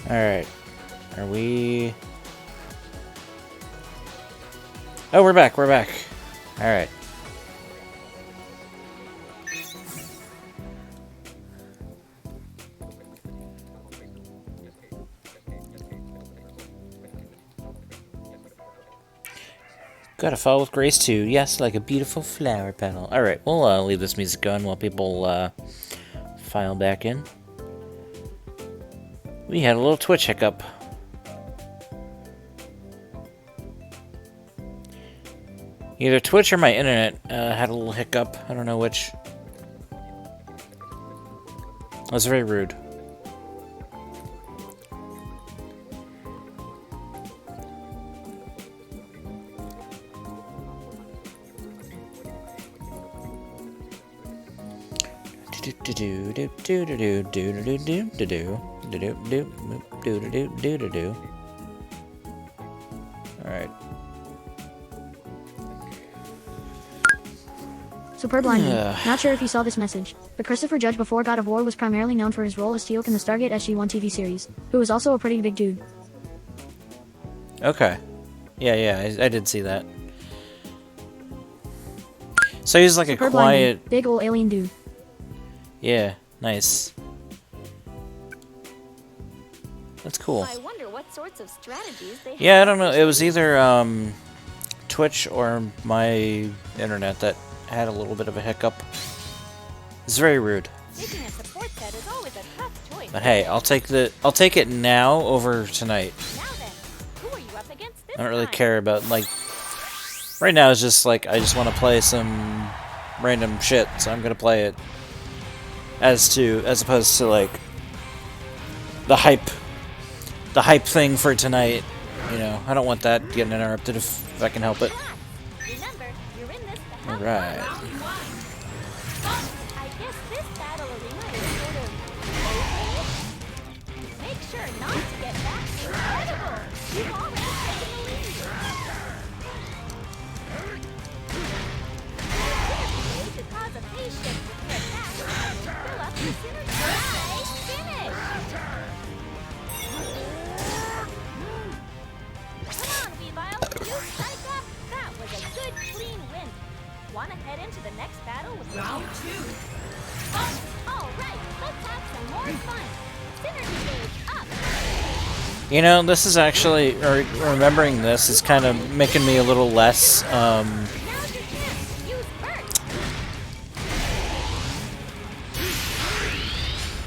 Alright. Are we... Oh, we're back, we're back. Alright. Gotta fall with grace too. Yes, like a beautiful flower petal. Alright, we'll leave this music going while people file back in. We had a little Twitch hiccup. Either Twitch or my internet had a little hiccup. I don't know which. That was very rude. Alright. Superb lineman. Not sure if you saw this message, but Christopher Judge before God of War was primarily known for his role as Teal'c in the Stargate SG-1 TV series, who was also a pretty big dude. Okay. Yeah, I did see that. So he's like Superb a quiet... lineman. Big ol' alien dude. Yeah, nice. That's cool. I wonder what sorts of strategies they Yeah, I don't know. It was either Twitch or my internet that had a little bit of a hiccup. It's very rude. Picking a support set is always a tough choice. But hey, I'll take it now over tonight. Now then, who are you up against this I don't really time? care about, like, right now it's just like I just want to play some random shit, so I'm gonna play it as opposed to like the hype thing for tonight. You know, I don't want that getting interrupted if I can help it. Remember, you're in this to have Alright. fun. I guess this battle arena is sort of open. Make sure not to get back incredible. You've already taken the lead. Synergy to cause a phase shift with your attack and fill up the synergy. Nice finish. Come on, Weavile. You strike up. That was a good, clean win. Want to head into the next battle with round 2? All right, let's have some more fun. Synergy gauge up. You know, this is actually, remembering this is kind of making me a little less, Now's your chance. Use burst.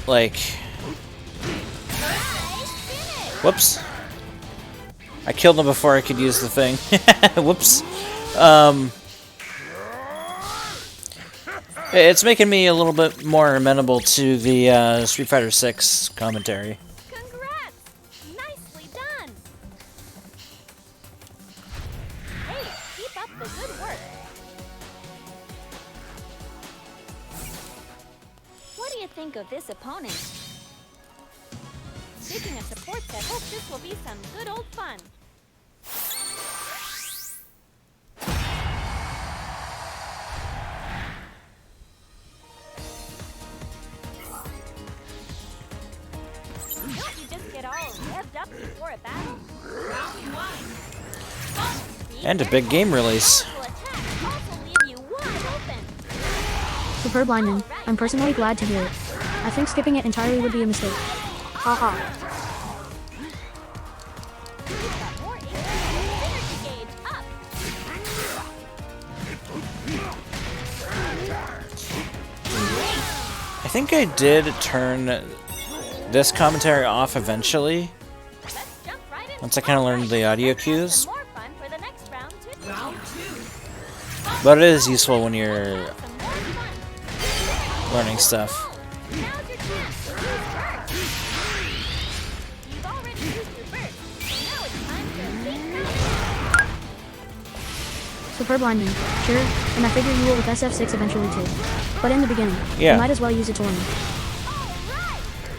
like, Nice finish. whoops. I killed him before I could use the thing. Whoops. It's making me a little bit more amenable to the Street Fighter 6 commentary. Congrats. Nicely done. Hey, keep up the good work. What do you think of this opponent? Picking a support set, hope this will be some good old fun. Don't you just get all revved up before a battle? Round 1. And a big game release. Will attack also leave you wide open. Superb lineman. I'm personally glad to hear it. I think skipping it entirely would be a mistake. Haha. You've got more synergy gauge up. I think I did turn this commentary off eventually, Let's jump right in. once I kind of learned the audio cues. Some more fun for the next round too. Round 2. But it is useful when you're Some more fun. learning stuff. Now's your chance to use burst. You've already used your burst. Now it's time for a big battle. Superb lineman. Sure, and I figure you will with SF6 eventually too. But in the beginning, Yeah. you might as well use it to learn. All right.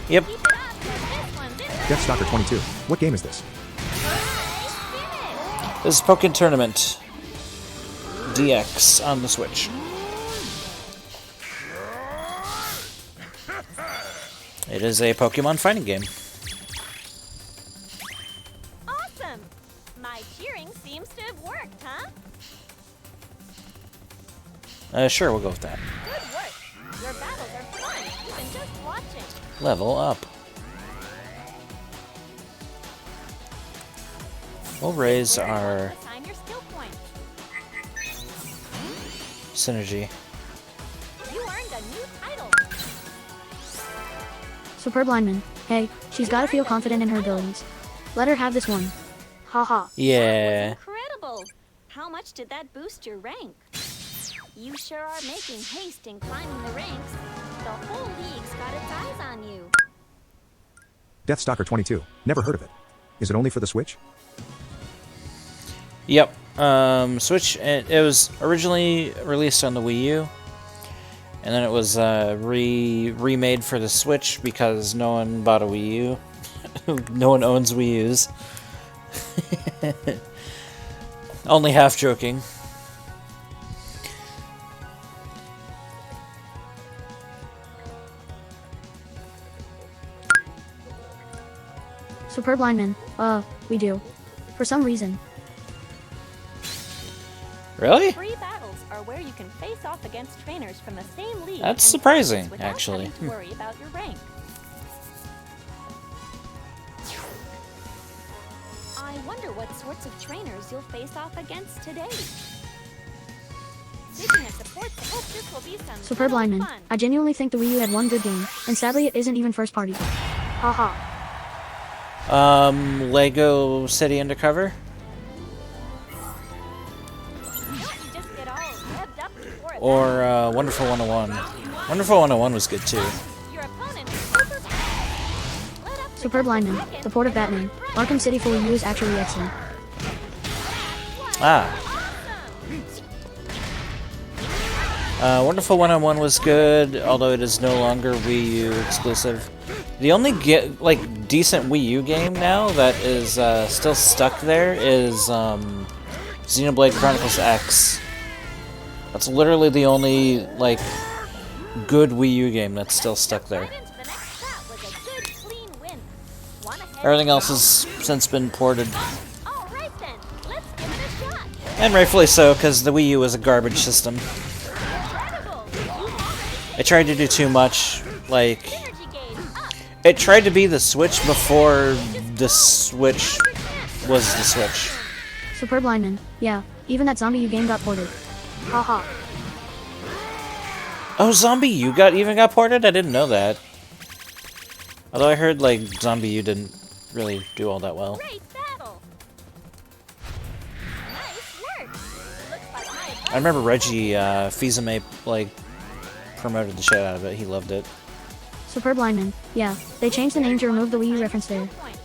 Yep. Keep it up, 'cause this one's in. Death Stalker 22. What game is this? Nice finish. This is Pokken Tournament DX on the Switch. It is a Pokemon fighting game. Sure, we'll go with that. Good work. Your battles are fun, even just watching. Level up. We'll raise our Assign your skill points. synergy. You earned a new title. Superb lineman. Hey, she's gotta feel confident in her abilities. Let her have this one. Haha. Yeah. Incredible. How much did that boost your rank? You sure are making haste in climbing the ranks. The whole league's got its eyes on you. Deathstalker 22. Never heard of it. Is it only for the Switch? Yep. Switch. It was originally released on the Wii U, and then it was remade for the Switch because no one bought a Wii U. No one owns Wii U's. Only half joking. Superb lineman. We do. For some reason. Really? Free battles are where you can face off against trainers from the same league. That's and surprising, without actually. having to worry about your rank. I wonder what sorts of trainers you'll face off against today. Speaking of supports, I hope this will be some Superb good lineman. fun. I genuinely think the Wii U had one good game, and sadly it isn't even first party. Haha. Lego City Undercover? Don't you just get all revved up before a Or Wonderful 101. Wonderful 101 was good too. battle? Your opponent is super fast. Let up the Superb lineman. The port of Batman. Arkham City for Wii U is actually excellent. Ah. Wonderful 101 was good, although it is no longer Wii U exclusive. The only decent Wii U game now that is still stuck there is Xenoblade Chronicles X. That's literally the only good Wii U game that's still stuck there. Right into the next trap was a good, clean win. Wanna head Everything else has since been ported, All right then, let's give it a shot. and rightfully so, because the Wii U was a garbage system. Incredible. You already It tried to do too much. energy gauge up. It tried to be the Switch before the Switch was the Switch. Superb lineman. Yeah, even that Zombie U game got ported. Haha. Oh, Zombie U even got ported? I didn't know that. Although I heard Zombie U didn't really do all that well. Great battle. Nice work. Looks like my I remember Reggie Fils-Aimé promoted the shit out of it. He loved it. Superb lineman. Yeah, they changed the name to remove the Wii U reference there. point.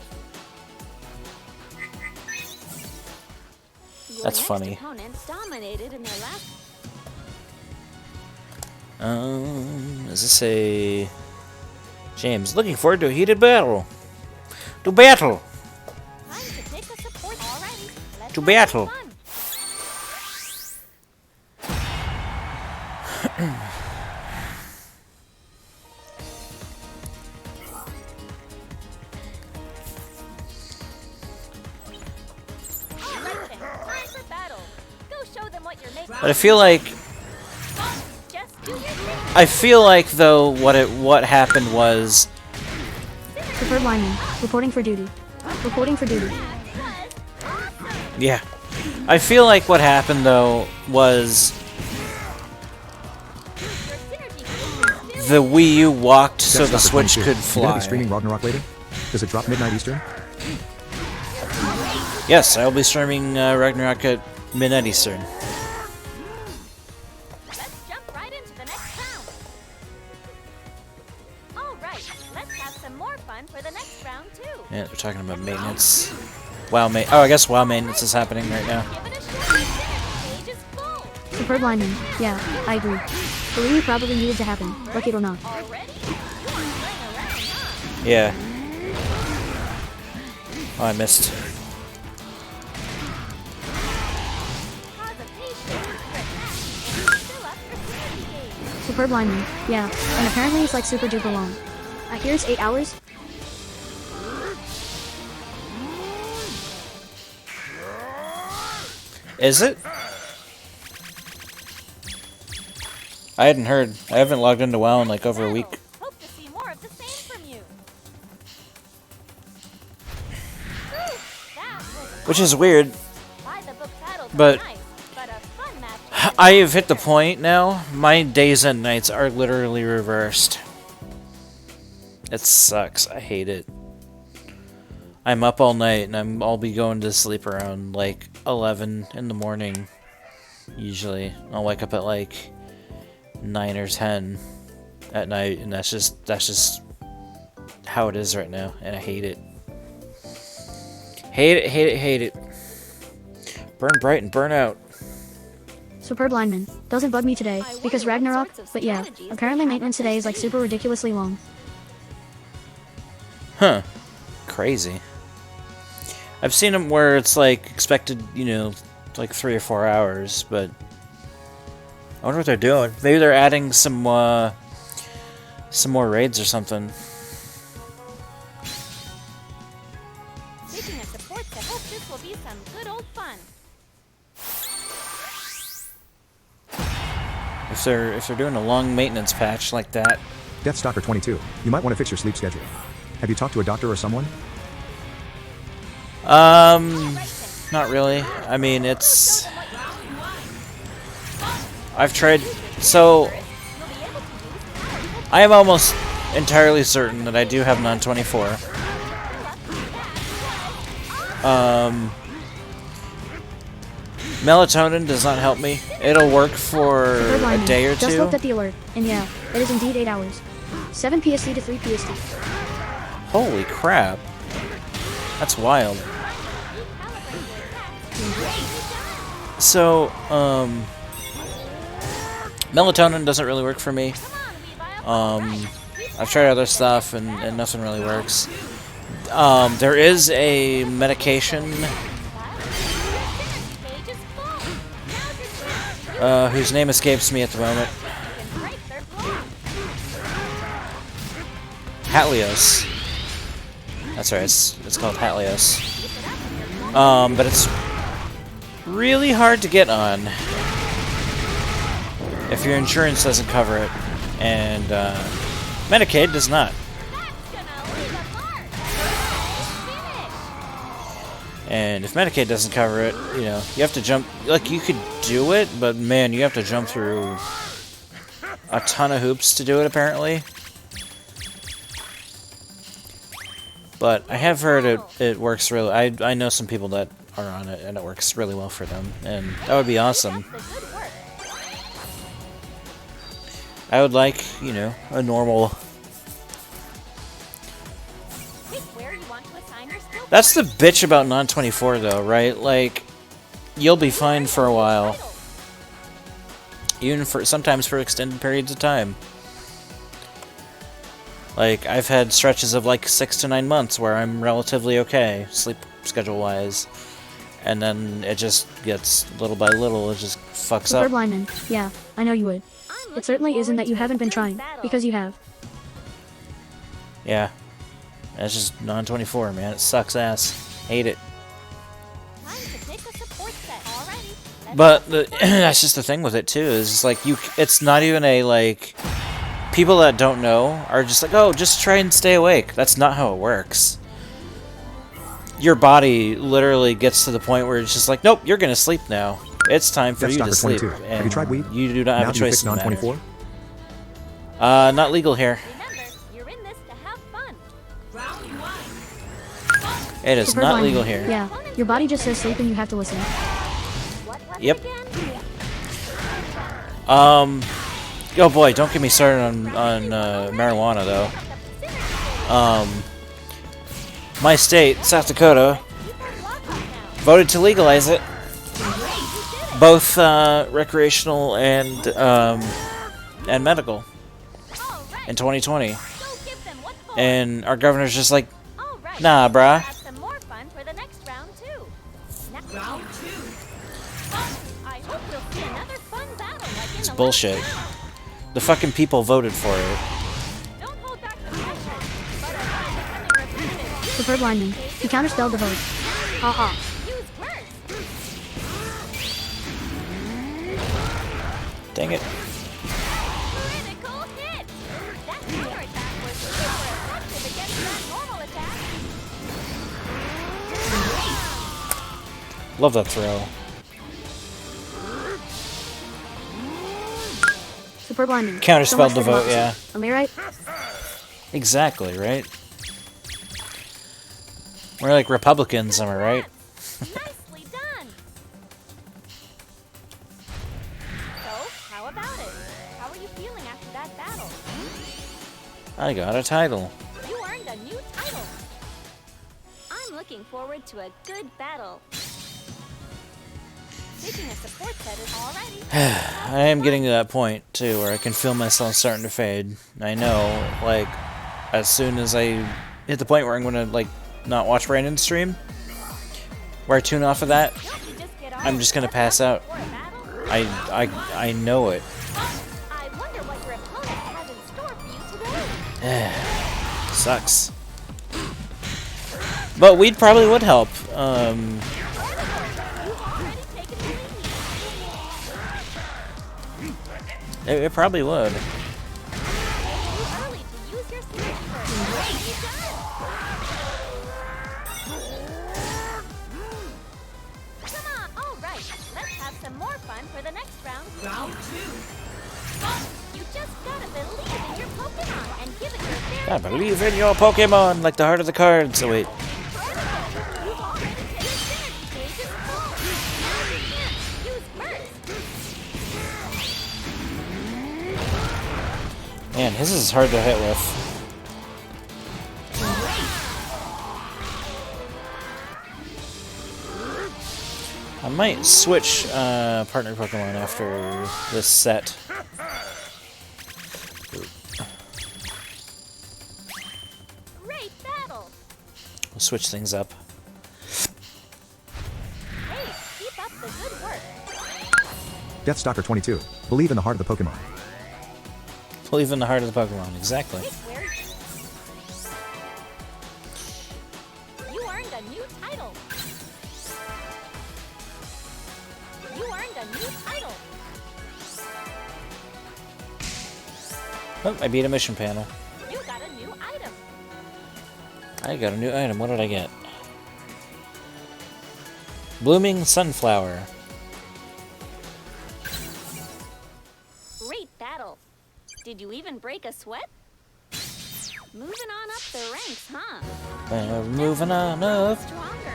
Your That's next funny. opponents dominated in their last. Is this a... James, looking forward to a heated battle. To battle! Time to take a support. Alrighty. Let's To have battle. some fun. Alright then, time for battle. Go show them what you're made But I feel like... Just do your thing. I feel like, though, what happened was... Superb lineman. Reporting for duty. Reporting for duty. Yeah. I feel like what happened, though, was... The Wii U walked so the Deathstalker Switch 22. could You gonna fly. be streaming Ragnarok later? Does it drop midnight Eastern? Yes, I will be streaming Ragnarok at midnight Eastern. Let's jump right into the next round. Alright, let's have some more fun for the next round too. Yeah, we're talking about maintenance. Oh, I guess WoW maintenance is happening right now. Give it a shot. Synergy gauge is full. Superb lineman. Yeah, I agree. The Wii U probably needed to happen, like it or not. Already? You aren't playing around, huh? Yeah. Oh, I missed. Cause a patient and fill up your synergy gauge. Superb lineman. Yeah, and apparently it's like super duper long. I hear it's 8 hours. Is it? I hadn't heard. I haven't logged into WoW in like over a week. Hope to see more of the same from you. Which is weird. By the book battles But are nice, but a fun match. I have hit the point now. My days and nights are literally reversed. It sucks. I hate it. I'm up all night and I'll be going to sleep around like 11 in the morning. Usually, I'll wake up at like 9 or 10 at night, and that's just how it is right now, and I hate it. Hate it, hate it, hate it. Burn bright and burn out. Superb lineman. Doesn't bug me today, because Ragnarok, but yeah, apparently maintenance today is like super ridiculously long. Huh. Crazy. I've seen them where it's like expected, you know, like 3 or 4 hours, but I wonder what they're doing. Maybe they're adding some more raids or something. Speaking of supports, I hope this will be some good old fun. If they're doing a long maintenance patch like that. Deathstalker 22. You might want to fix your sleep schedule. Have you talked to a doctor or someone? Not really. I mean, it's... I've tried... So... I am almost entirely certain that I do have non-24. Melatonin does not help me. It'll work for a day or two. Just looked at the alert, and yeah, it is indeed 8 hours. 7 PST to 3 PST. Holy crap. That's wild. So, melatonin doesn't really work for me. I've tried other stuff and nothing really works. There is a medication whose name escapes me at the moment. Hatlios. That's right, it's called Hatlios. But it's really hard to get on if your insurance doesn't cover it, and Medicaid does not. And if Medicaid doesn't cover it, you know, you have to jump, like, you could do it, but man, you have to jump through a ton of hoops to do it, apparently. But I have heard it works really... I know some people that are on it, and it works really well for them, and that would be awesome. I would like, you know, a normal... That's the bitch about non-24, though, right? Like, you'll be fine for a while. Even for... sometimes for extended periods of time. Like, I've had stretches of like 6 to 9 months where I'm relatively okay, sleep schedule-wise. And then it just gets, little by little, it just fucks up. Superb lineman. Yeah, I know you would. It certainly isn't that you haven't been trying, because you have. Yeah. That's just non-24, man. It sucks ass. Hate it. But that's just the thing with it, too, is like, it's not even a, like... People that don't know are just like, oh, just try and stay awake. That's not how it works. Your body literally gets to the point where it's just like, nope, you're gonna sleep now. It's time for you to sleep. Have you tried weed? You do not have a choice in the matter. non-24? Not legal here. You're in this to have fun. It is Superb not lineman. legal here. Yeah, your body just says sleep and you have to listen. Yep. Oh boy, don't get me started on marijuana, though. My state, South Dakota, voted to legalize it. Both recreational and medical in 2020. And our governor's just like, nah, brah. It's bullshit. The fucking people voted for it. Superb lineman. He counterspelled the vote. Haha. Dang it. Love that throw. Superb lineman. Counterspelled So the much for vote, democracy. yeah. Am I right? Exactly, right? We're like Republicans, am I right? Nicely done. So, how about it? How are you feeling after that battle? I got a title. You earned a new title. I'm looking forward to a good battle. Picking a support set is alrighty. I am getting to that point, too, where I can feel myself starting to fade. I know, like, as soon as I hit the point where I'm gonna, like, not watch Brandon's stream, where I tune off of that, I'm just gonna pass out. I know it. I wonder what your opponent has in store for you today. Sucks. But weed probably would help. You've already taken the lead. It probably would. Too early to use your signature. Great job. Come on, all right. Let's have some more fun for the next round. Round 2. You just gotta believe in your Pokemon and give it your fair I believe in your Pokemon, like the heart of the cards. Oh wait. You've already taken synergy stages full. Now you can't use burst. Man, his is hard to hit with. I might switch partner Pokemon after this set. Great battle. We'll switch things up. Hey, keep up the good work. Deathstalker 22. Believe in the heart of the Pokemon. Believe in the heart of the Pokemon, exactly. Pick where you earned a new title. You earned a new title. Oh, I beat a mission panel. You got a new item. I got a new item. What did I get? Blooming Sunflower. Great battle. Did you even break a sweat? Moving on up the ranks, huh? Moving on up. Stronger.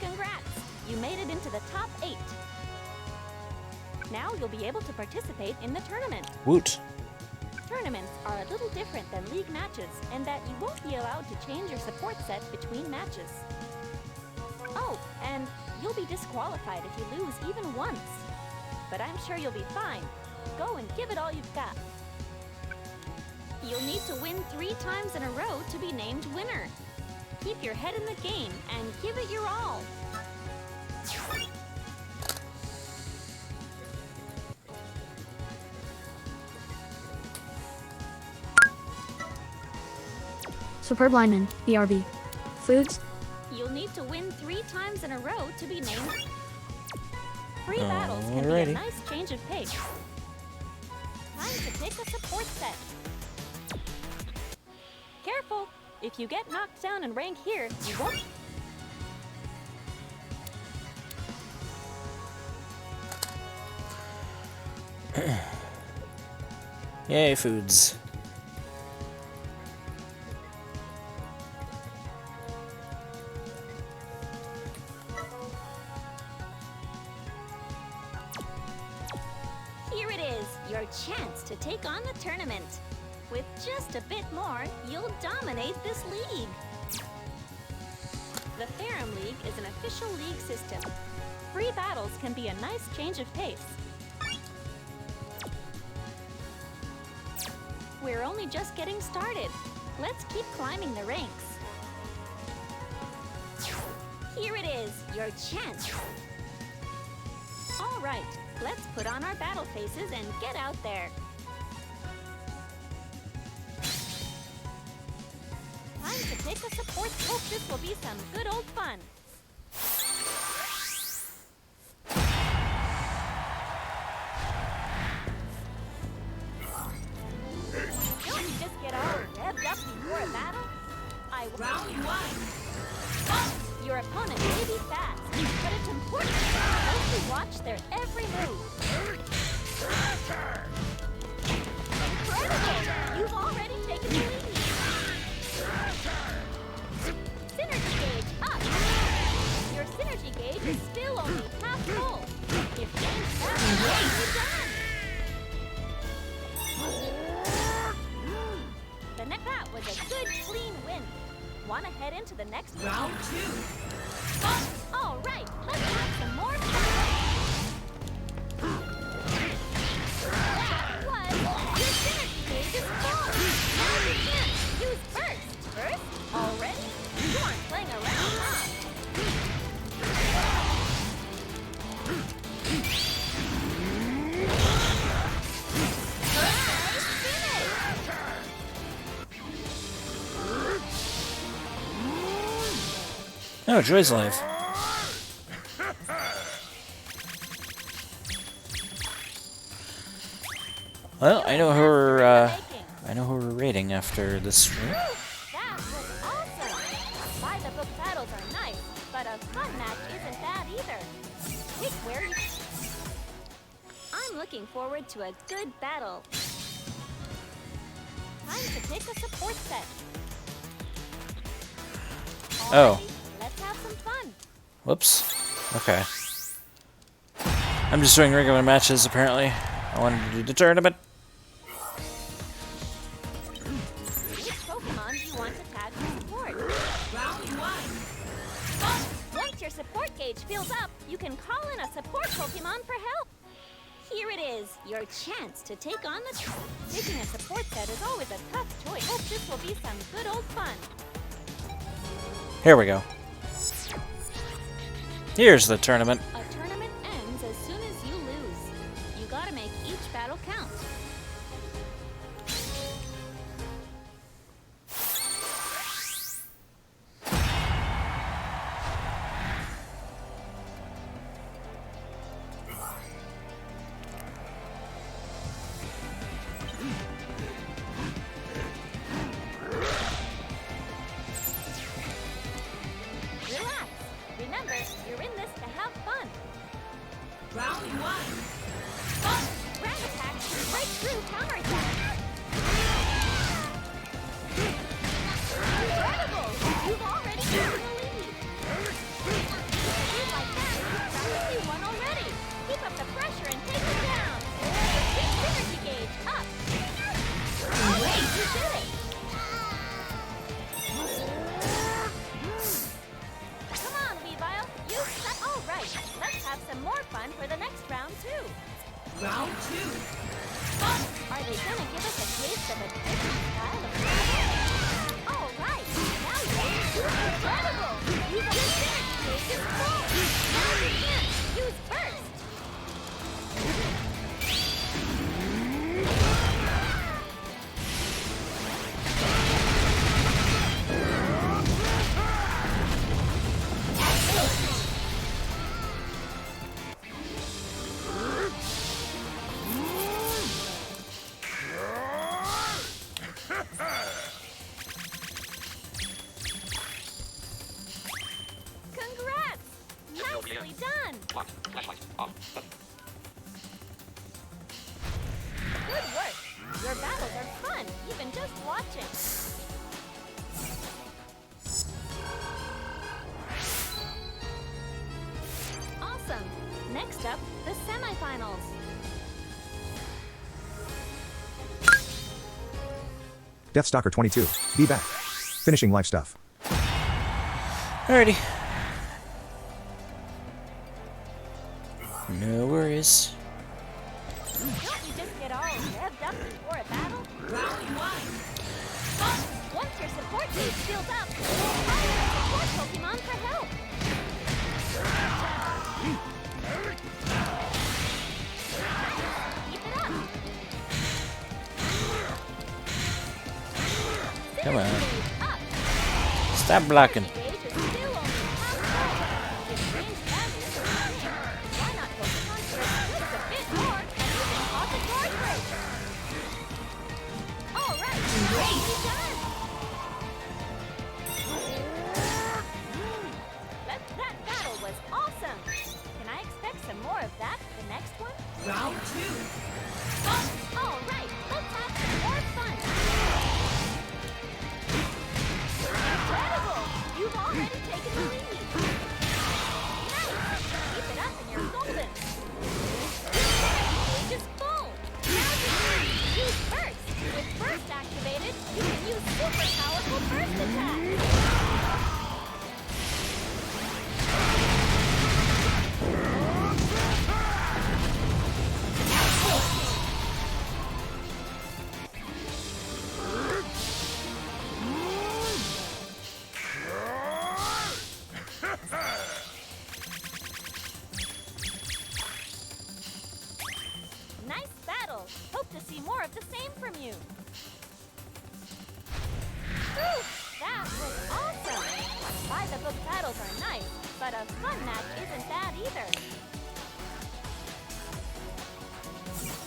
Congrats! You made it into the top 8. Now you'll be able to participate in the tournament. Woot. Tournaments are a little different than league matches in that you won't be allowed to change your support set between matches. Oh, and you'll be disqualified if you lose even once. But I'm sure you'll be fine. Go and give it all you've got. You'll need to win 3 times in a row to be named winner. Keep your head in the game and give it your all. Superb lineman. BRB. Foods. You'll need to win 3 times in a row to be named. Free battles can be a Alrighty. nice change of pace. Time to pick a support set. Careful! If you get knocked down in rank here, you won't. Yay, foods. Here it is, your chance to take on the tournament. With just a bit more, you'll dominate this league. The Ferrum League is an official league system. Free battles can be a nice change of pace. We're only just getting started. Let's keep climbing the ranks. Here it is, your chance. All right, let's put on our battle faces and get out there. Time to pick a support. Hope this will be some good old fun. You'll Your opponent may be fast, but it's important to closely watch their every move. Incredible! You've already taken the lead. Synergy gauge up. Your synergy gauge is still only half full. If game's fast, you're done. That was a good, clean win. Wanna head into the next round? Round 2. All right, let's have some more fun. That was your synergy gauge is full. Now you can use burst. Burst? Already? You aren't playing around, huh? Oh, Joy's live. Well, I know who we're rating after this stream. That was awesome. By the book battles are nice, but a fun match isn't bad either. Pick where you. I'm looking forward to a good battle. Time to pick a support set. Oh. Let's have some fun. Whoops. Okay. I'm just doing regular matches, apparently. I wanted to do the tournament. Which Pokemon do you want to tag for support? Round 1. Once your support gauge fills up, you can call in a support Pokemon for help. Here it is, your chance to take on the... Picking a support set is always a tough choice. Hope this will be some good old fun. Here we go. Here's the tournament. A tournament ends as soon as you lose. You gotta make each battle count. Relax. Remember, you're in this to have fun. Round 1. Ground attack can break through counterattack. Incredible! You've already taken the lead. Just like that, you've practically won already. Keep up the pressure and take them down. Keep synergy gauge up. Wait, you did it! Come on, Weavile. You set all right. Let's have some more fun for the next round, too. Round 2. Are they gonna give us a taste of a different style of battle? All right. Now you're incredible. You got your synergy gauge is full. Now you can use burst. Congrats! Nicely done! Good work! Your battles are fun, even just watching. Awesome! Next up, the semifinals. Deathstalker 22. Be back. Finishing live stuff. Alrighty. No worries. Don't you just get all revved up before a battle? Round 1. Once your support gauge fills up, call in a support Pokemon for help. Keep it up. Come on. Synergy gauge up. Stop blocking. Synergy gauge is still only half full. If game's fast is working, why not focus on just a bit more and you can cause a guard break? All right, nicely done. fun match isn't bad either.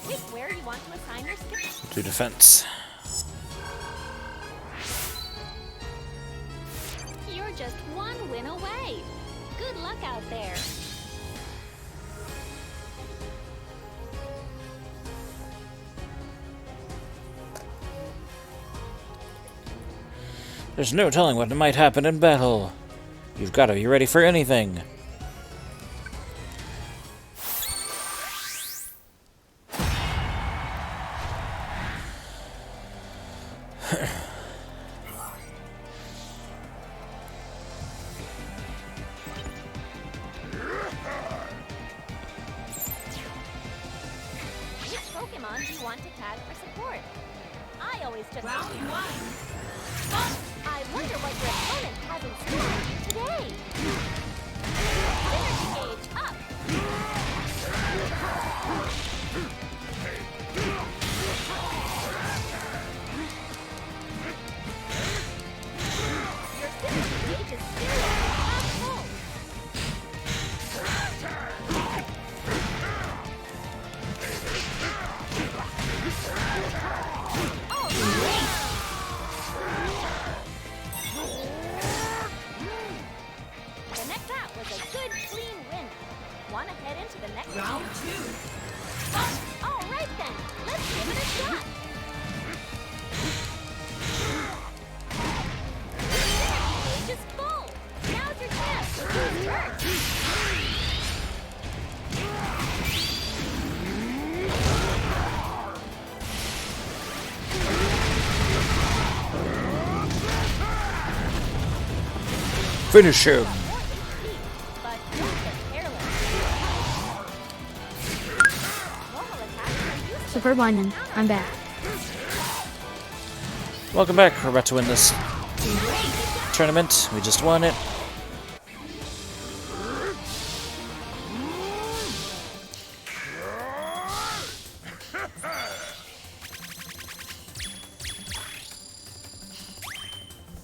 Pick where you want to assign your skip. To defense. You're just one win away. Good luck out there. There's no telling what might happen in battle. You've got to be ready for anything. Which Pokemon do you want to tag for support? I always just round one. I wonder what your opponent has in store for you today. Energy gauge up. Your synergy gauge is still half full. That was a good, clean win. Want to head into the next round two? All right then, let's give it a shot. The stage is full. Now's your chance to lose first. Finish him. Superb lineman, I'm back. Welcome back. We're about to win this tournament. We just won it.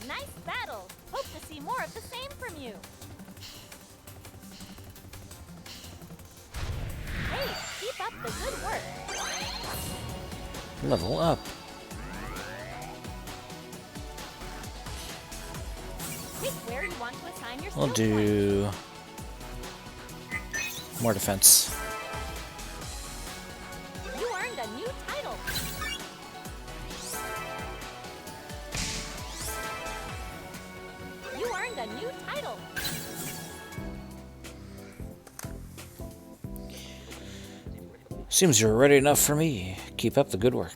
Nice battle. Hope to see more of the same from you. Hey, keep up the good work. Level up. Pick where you want to assign your We'll skill do more defense. points. You earned a new title. You earned a new title. Seems you're ready enough for me. Keep up the good work.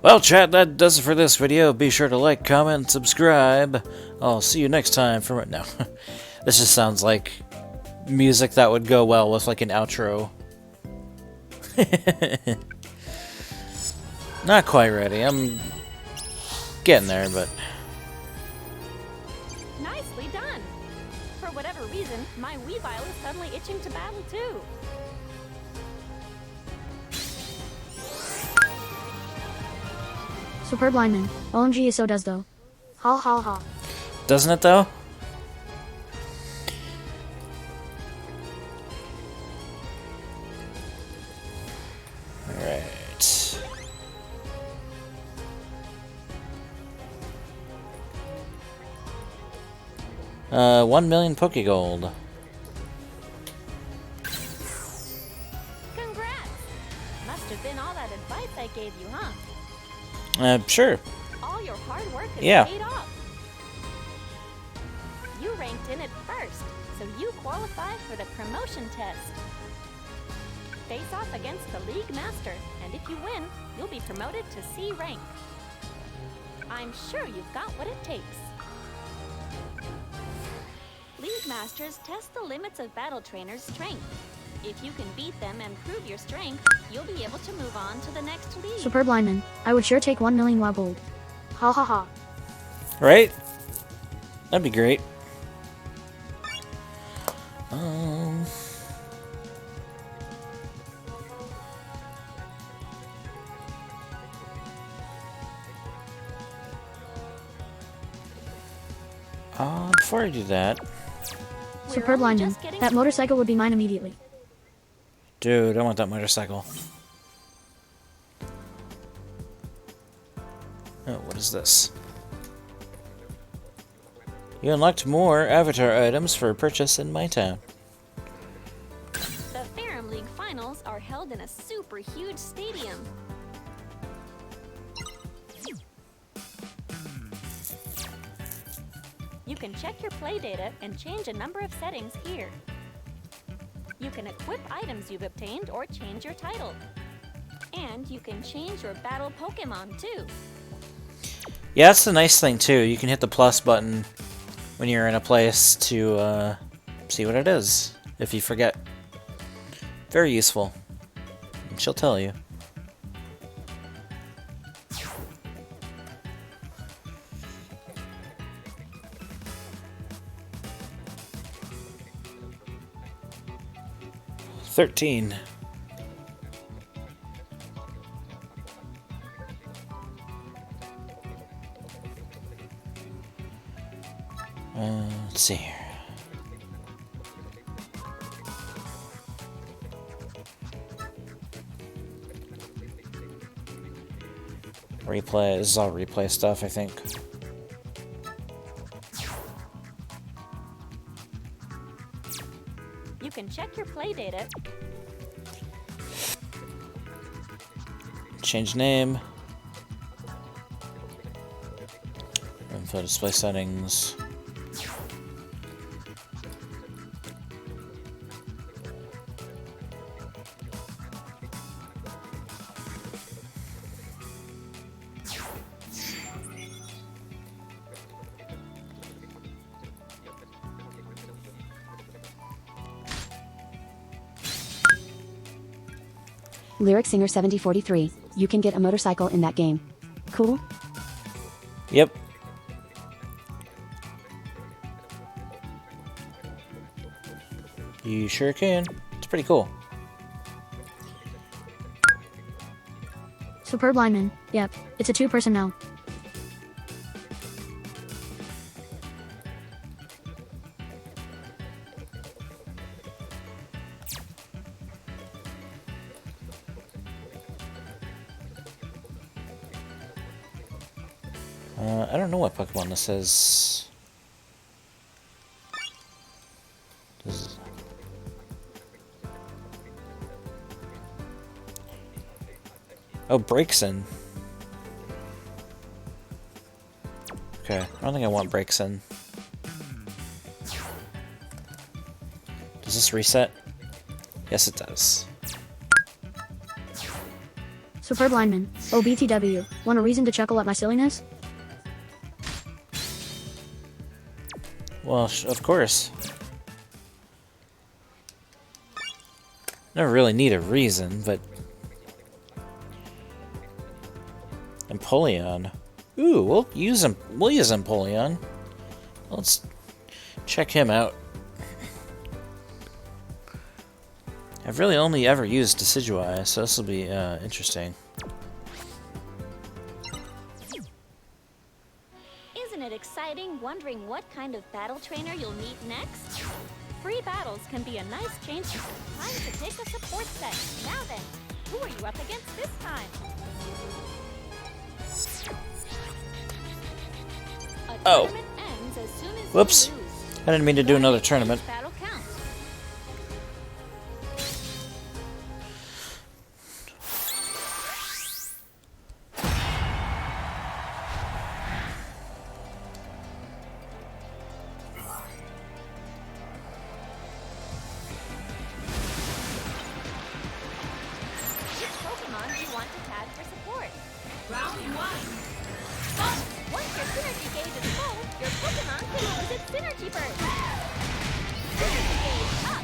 Well, chat, that does it for this video. Be sure to like, comment, and subscribe. I'll see you next time for... No. This just sounds like music that would go well with, like, an outro. Not quite ready. I'm getting there, but... Nicely done. For whatever reason, my Weavile is suddenly itching to battle too. Superb lineman. OMG, so does though. Ha ha ha. Doesn't it, though? Alright. Uh, 1 million Pokegold. Congrats! Must have been all that advice I gave you, huh? Sure. All your hard work has Yeah. paid off. You ranked in at first, so you qualify for the promotion test. Face off against the League Master, and if you win, you'll be promoted to C rank. I'm sure you've got what it takes. League Masters test the limits of battle trainers' strength. If you can beat them and prove your strength, you'll be able to move on to the next league. Superb lineman. I would sure take 1 million WoW gold. Ha ha ha. Right? That'd be great. Before I do that... Superb only lineman. just getting That motorcycle would be mine immediately. Dude, I want that motorcycle. Oh, what is this? You unlocked more avatar items for purchase in my town. The Ferrum League finals are held in a super huge stadium. You can check your play data and change a number of settings here. You can equip items you've obtained or change your title. And you can change your battle Pokemon too. Yeah, that's the nice thing too. You can hit the plus button when you're in a place to see what it is, if you forget. Very useful. And she'll tell you. $13. Let's see here. Replay. This is all replay stuff, I think. You can check your play data. Change name. Info display settings. Lyric Singer 7043. You can get a motorcycle in that game. Cool? Yep. You sure can. It's pretty cool. Superb lineman. Yep, it's a two-person now. I don't know what Pokemon this is. Oh, Braixen. Okay, I don't think I want Braixen. Does this reset? Yes, it does. Superb lineman. Oh, BTW. Want a reason to chuckle at my silliness? Well, of course. Never really need a reason, but... Empoleon. Ooh, we'll use him. We'll use Empoleon. Let's check him out. I've really only ever used Decidueye, so this will be interesting. Isn't it exciting wondering what kind of battle trainer you'll meet next? Free battles can be a nice change. Time to take a support set. Now then, who are you up against this time? A Oh. tournament ends as soon as Whoops. you lose. I didn't mean to do another tournament. Each battle counts. Which Pokemon do you want to tag for support? Round 1. Once your synergy gauge is full, your Pokemon can use its synergy burst. Synergy gauge up.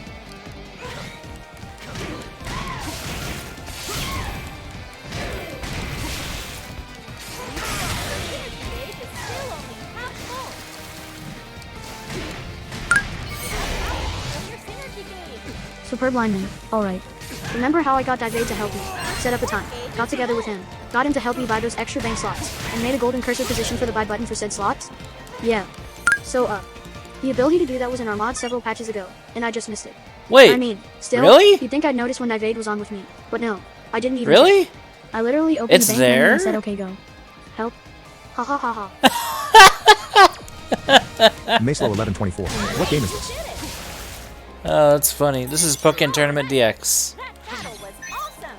Synergy gauge is still only half full. Out your synergy gauge. Superb lineman. Alright. Remember how I got Divade to help me? Set up a time. Got together with him. Got him to help me buy those extra bank slots. And made a golden cursor position for the buy button for said slots? Yeah. So, the ability to do that was in our mod several patches ago, and I just missed it. Wait, I mean, still, really? you'd think I'd notice when Nivade was on with me, but no, I didn't even Really? check. I literally opened It's the bank menu there? and said, okay, go. Help. Ha ha ha ha. Maslow 1124. What game is this? Oh, that's funny. This is Pokken Tournament DX. That battle was awesome.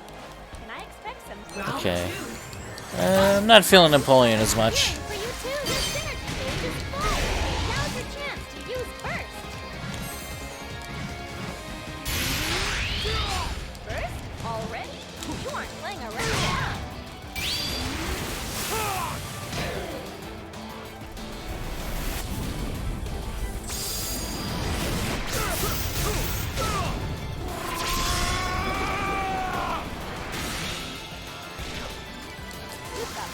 Can I expect some Okay. I'm not feeling Napoleon as much. for you too? The synergy stage is full. Now's your chance to use burst. Burst already? You aren't playing around.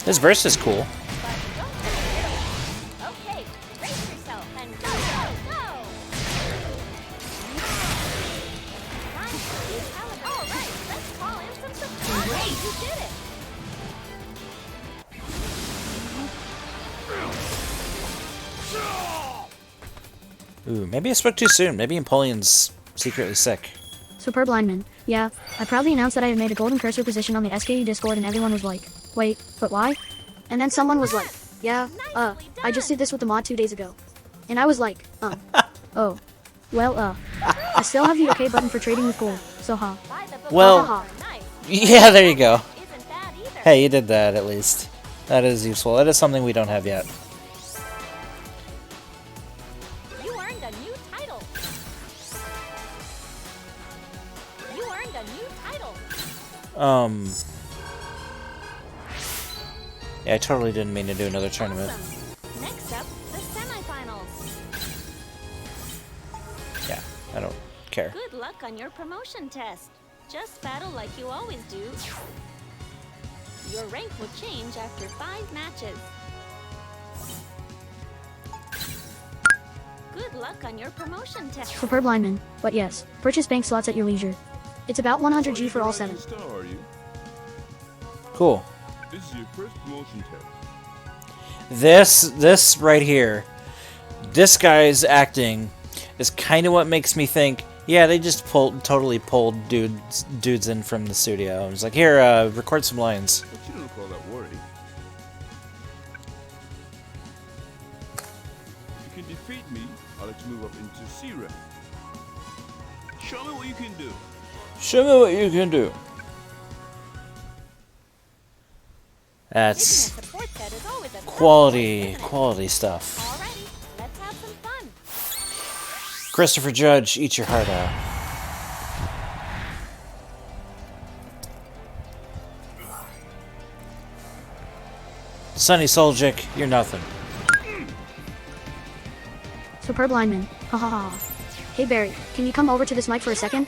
This verse is cool. But don't get rid of it. Okay, brace yourself and go, go, go! Nice, recalibrate. All right, let's call in some support. Great, you did it! Ooh, maybe I spoke too soon. Maybe Napoleon's secretly sick. Superb lineman. Yeah, I proudly announced that I had made a golden cursor position on the SKU Discord and everyone was like, wait, but why? And then someone was like, yeah, I just did this with the mod 2 days ago. And I was like, oh. Well, I still have the OK button for trading with gold, so By the book. Well- ha. Nice. Yeah, there you go. Isn't bad either. Hey, you did that at least. That is useful. That is something we don't have yet. You earned a new title. You earned a new title. Yeah, I totally didn't mean to do another tournament. Awesome. Next up, the semifinals. Yeah, I don't care. Good luck on your promotion test. Just battle like you always do. Your rank will change after 5 matches. Good luck on your promotion test. Superb lineman. But yes, purchase bank slots at your leisure. It's about 100G for all 7. Star, are you? Cool. This is your first promotion test. This right here, this guy's acting is kind of what makes me think, yeah, they just totally pulled dudes in from the studio. I was like, here, record some lines. But you don't call that worry. If you can defeat me, I'll let you move up into C-Ref. Show me what you can do. Show me what you can do. Picking a That's support set is always a tough quality one, isn't it? quality stuff. Alrighty, let's have some fun. Christopher Judge, eat your heart out. Sonny Soljic, you're nothing. Superb lineman. Ha ha ha. Hey Barry, can you come over to this mic for a second?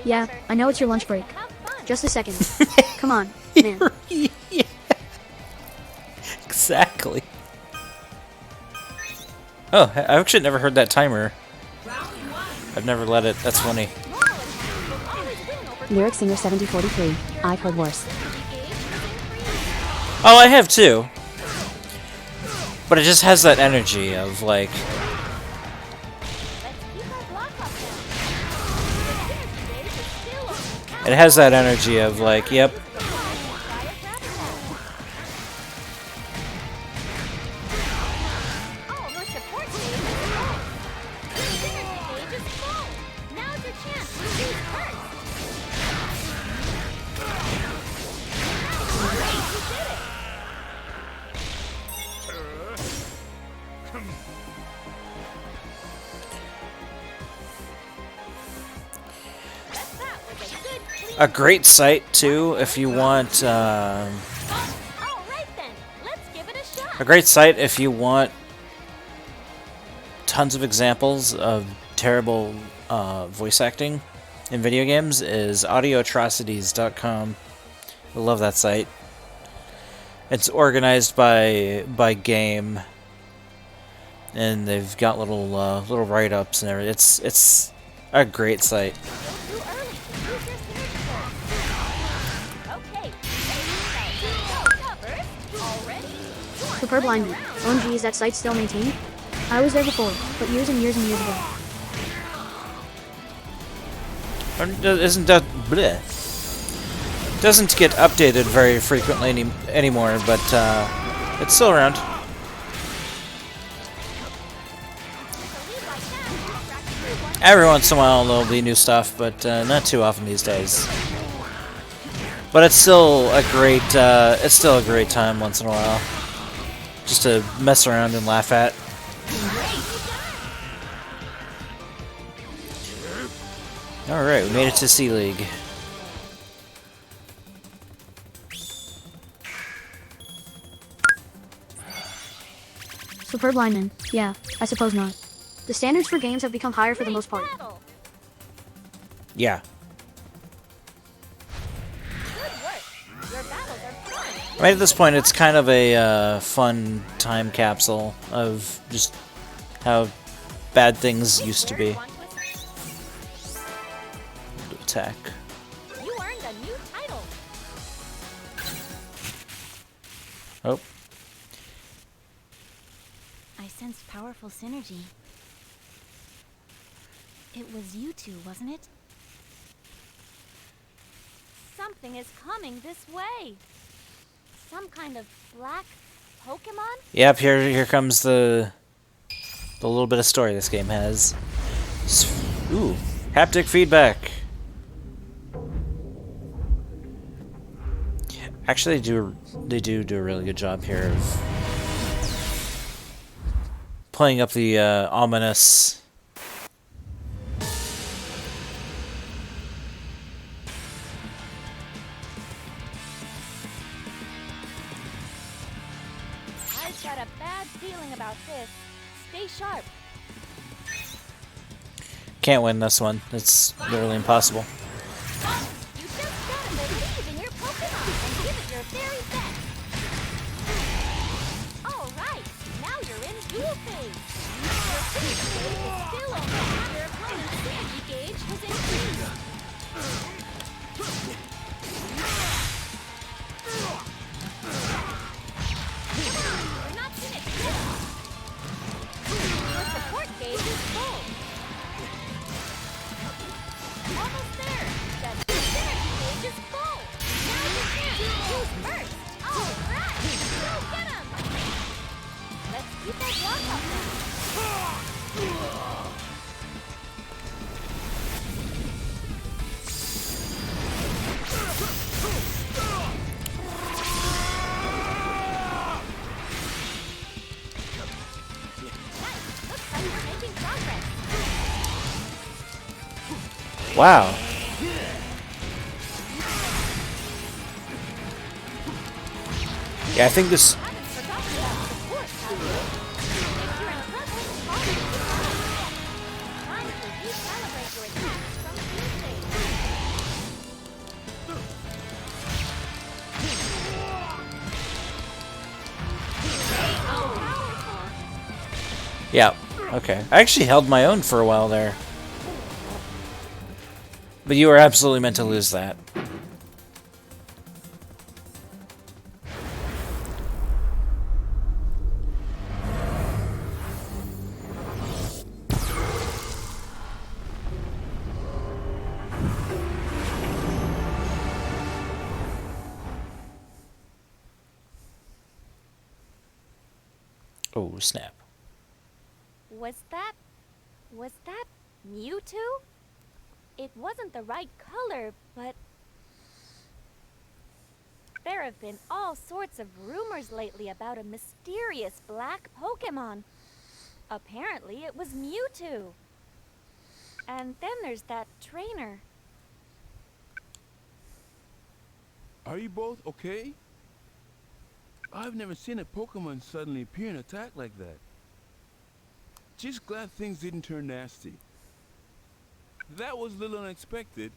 Yeah, I know it's your lunch break. Have fun. Just a second. Come on, man. Yeah. Exactly. Oh, I've actually never heard that timer. I've never let it. That's funny. Normal attack will always win over Lyric Singer 7043. I've heard worse. engaged within 3. Oh, I have too. But it just has that energy of like, Let's keep our block up now. The synergy stage is still on. it has that energy of like, yep, By a grab attack. All of our support stage is full. The synergy stage is full. Now's your chance to use first. Great, you did it. That was a good clean. a great site too if you want. All right then, let's give it a shot. A great site if you want tons of examples of terrible voice acting in video games is audioatrocities.com. I love that site. It's organized by game, and they've got little write-ups and everything. It's a great site. Too early to use your synergy force. Okay, go, go, go. All ready? Superb lineman. OMG, is that site still maintained? I was there before, but years and years and years ago. Isn't that bleh? Doesn't get updated very frequently anymore, but it's still around. Every once in a while there'll be new stuff, but not too often these days. But it's still a great time once in a while, just to mess around and laugh at. All right, we made it to C League. Superb lineman. Yeah, I suppose not. The standards for games have become higher for the most part. Yeah. Good work. Your battles are fun. Right at this point, it's kind of a fun time capsule of just how bad things used to be. Attack. You earned a new title. Oh. I sensed powerful synergy. It was you two, wasn't it? Something is coming this way. Some kind of black Pokemon? Yep, here comes the little bit of story this game has. Ooh, haptic feedback. Actually, they do a really good job here of playing up the ominous. I've got a bad feeling about this. Stay sharp. Can't win this one. It's literally impossible. You just gotta believe in your Pokemon and give it your very best. Alright, now you're in duel phase. Your synergy gauge is still on. Your opponent's synergy gauge has increased. You're not finished yet. Your support gauge is full. Almost there. That synergy gauge is full. Now you can. Who's first? All right. Go get him. Let's keep that block up now. Nice. Looks like we're making progress. Wow. Yeah, I think this. Haven't forgotten about support, have you? If you're in trouble, call me. Time to recalibrate your attacks from Tuesday. Yeah. Okay. I actually held my own for a while there. But you were absolutely meant to lose that. Oh, snap. Was that Mewtwo? It wasn't the right color, but there have been all sorts of rumors lately about a mysterious black Pokemon. Apparently it was Mewtwo. And then there's that trainer. Are you both okay? I've never seen a Pokemon suddenly appear and attack like that. Just glad things didn't turn nasty. That was a little unexpected,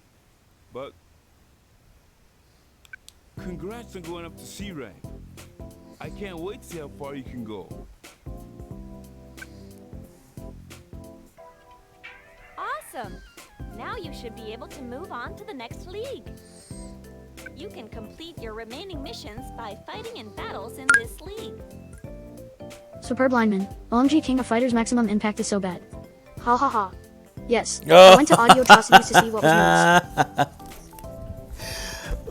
but congrats on going up to C rank. I can't wait to see how far you can go. Awesome! Now you should be able to move on to the next league. You can complete your remaining missions by fighting in battles in this league. Superb lineman. OMG King of Fighters maximum impact is so bad. Ha ha ha. Yes. Oh. I went to Audio Atrocities to see what was news.